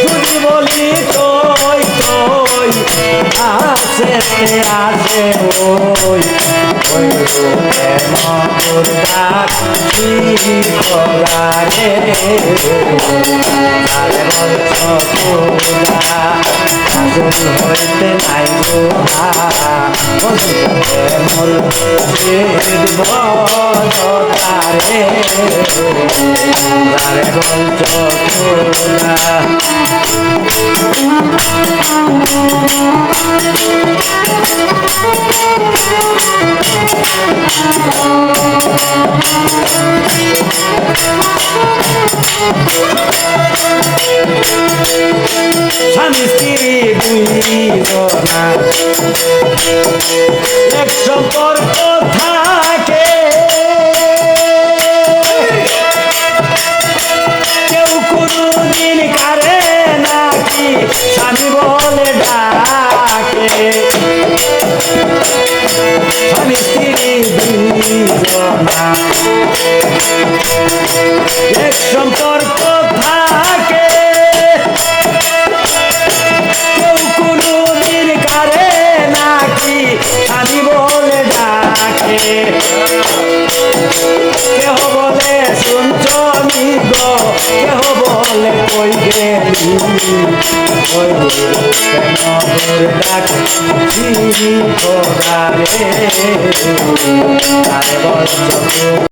যদি বলি তোই তোই আসে আসে ওই ওই মধুর ডাক খোলারে আরে বলছ খোলা আসল হইতে নাই গোহা বলছে মোর তারে আরে বলছ খোলা স্বামী স্ত্রী দুইজনা এক সম্পর্ক থাকে কেউ কোনদিন কারে নাকি স্বামী বলে ডাকে স্বামী স্ত্রী দুইজনা এক সম্পর্ক থাকে কেউ কোনদিন কারে নাকি স্বামী বলে ডাকে কেহ বলে শুনছ নিগ কেহ বলে কই গেলি ওই ডাক রে আরে বল